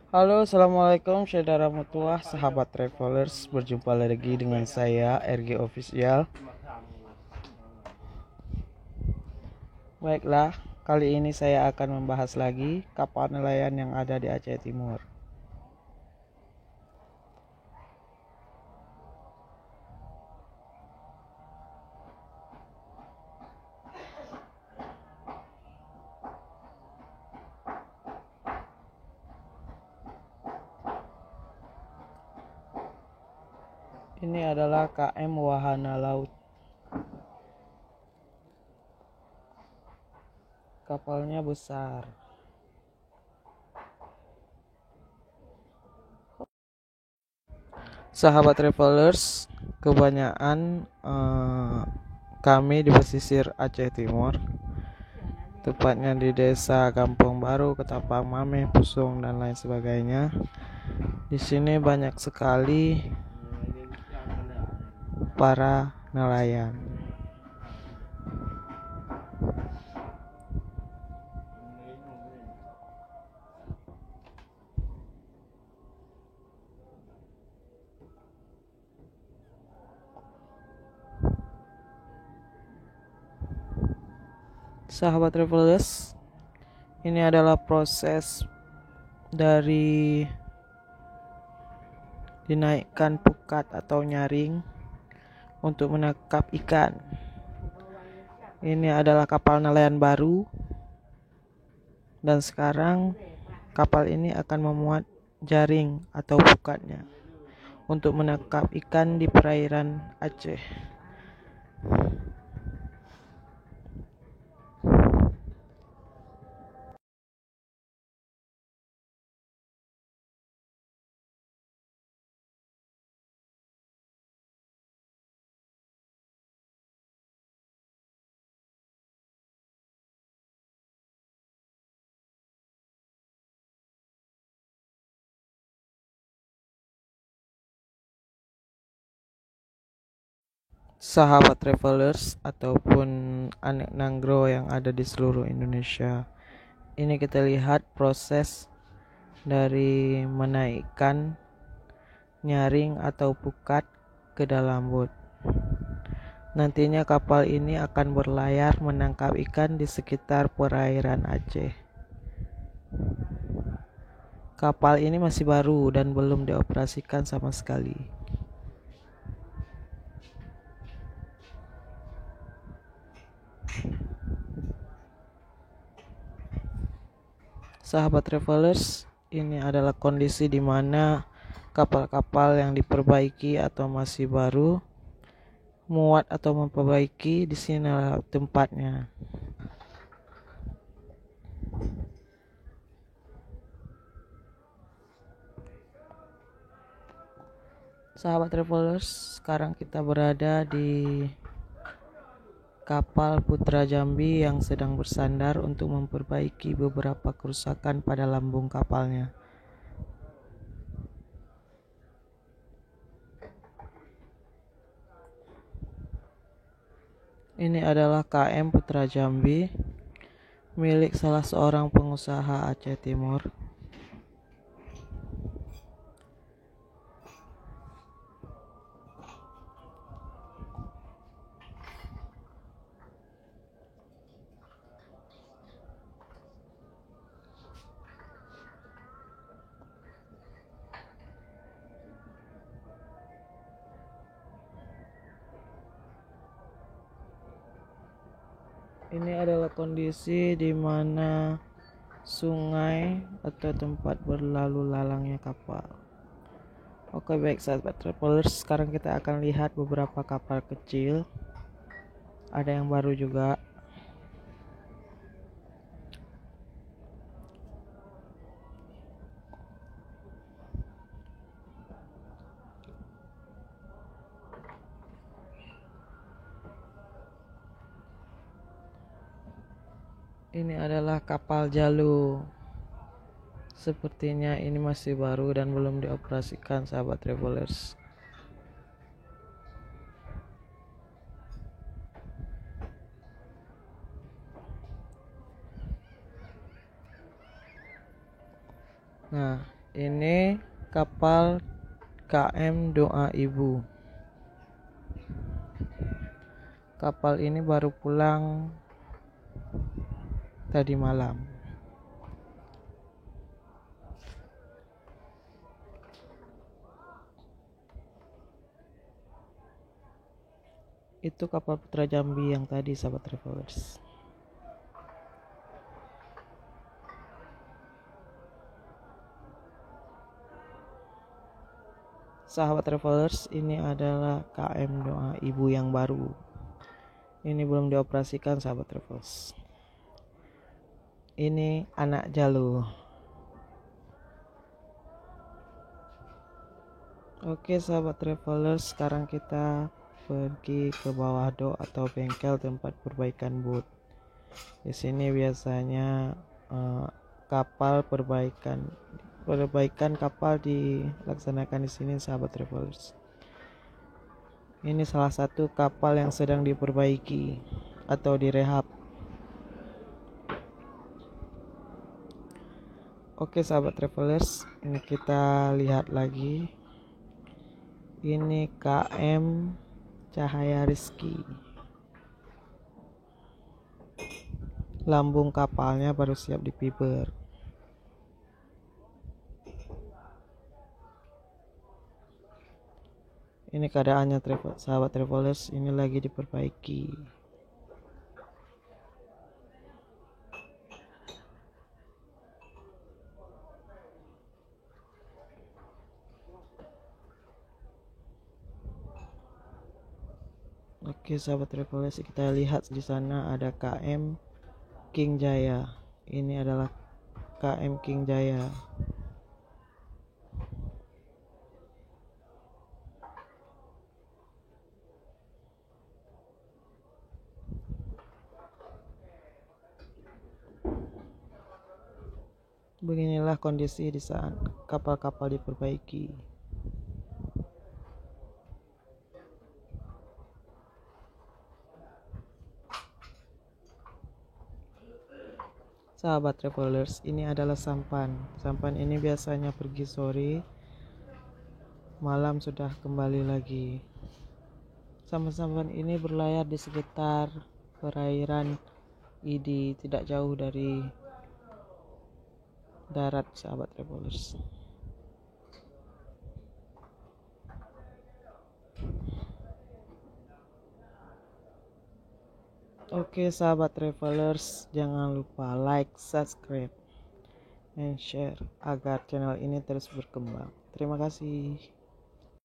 Halo, assalamualaikum saudara mutuah, sahabat travelers. Berjumpa lagi dengan saya RG Official. Baiklah, kali ini saya akan membahas lagi kapal nelayan yang ada di Aceh Timur. Ini adalah KM Wahana Laut. Kapalnya besar. Sahabat travelers, kebanyakan kami di pesisir Aceh Timur, tepatnya di desa Kampung Baru, Ketapang Mameh, Pusung dan lain sebagainya. Di sini banyak sekali para nelayan. Sahabat travelers, ini adalah proses dari dinaikkan pukat atau nyaring untuk menangkap ikan. Ini adalah kapal nelayan baru, dan sekarang kapal ini akan memuat jaring atau pukatnya untuk menangkap ikan di perairan Aceh. Sahabat travelers ataupun anek nanggro yang ada di seluruh Indonesia, ini kita lihat proses dari menaikkan nyaring atau pukat ke dalam bot. Nantinya kapal ini akan berlayar menangkap ikan di sekitar perairan Aceh. Kapal ini masih baru dan belum dioperasikan sama sekali. Sahabat travelers, ini adalah kondisi di mana kapal-kapal yang diperbaiki atau masih baru muat atau memperbaiki. Di sini adalah tempatnya. Sahabat travelers, sekarang kita berada di kapal Putra Jambi yang sedang bersandar untuk memperbaiki beberapa kerusakan pada lambung kapalnya. Ini adalah KM Putra Jambi, milik salah seorang pengusaha Aceh Timur. Ini adalah kondisi di mana sungai atau tempat berlalu lalangnya kapal. Oke, baik sahabat travelers, sekarang kita akan lihat beberapa kapal kecil. Ada yang baru juga. Ini adalah kapal Jalu. Sepertinya ini masih baru dan belum dioperasikan, sahabat travelers. Nah, Ini kapal KM Doa Ibu. Kapal ini baru pulang tadi malam. Itu kapal Putra Jambi yang tadi, sahabat travelers. Sahabat travelers, ini adalah KM Doa Ibu yang baru. Ini belum dioperasikan, sahabat travelers. Ini anak jalur. Oke, sahabat travelers, sekarang kita pergi ke bawah dok atau bengkel tempat perbaikan boot. Di sini biasanya kapal perbaikan kapal dilaksanakan di sini, sahabat travelers. Ini salah satu kapal yang sedang diperbaiki atau direhab. Oke, sahabat travelers, ini kita lihat lagi. Ini KM Cahaya Rizky. Lambung kapalnya baru siap dipiber. Ini keadaannya, sahabat travelers, ini lagi diperbaiki. Oke, sahabat travelers, kita lihat di sana ada KM King Jaya. Ini adalah KM King Jaya. Beginilah kondisi di saat kapal-kapal diperbaiki. Sahabat travelers, ini adalah sampan. Sampan ini biasanya pergi sore, malam sudah kembali lagi. Sampan-sampan ini berlayar di sekitar perairan Idi, tidak jauh dari darat, sahabat travelers. Oke, sahabat travelers, jangan lupa like, subscribe, and share agar channel ini terus berkembang. Terima kasih.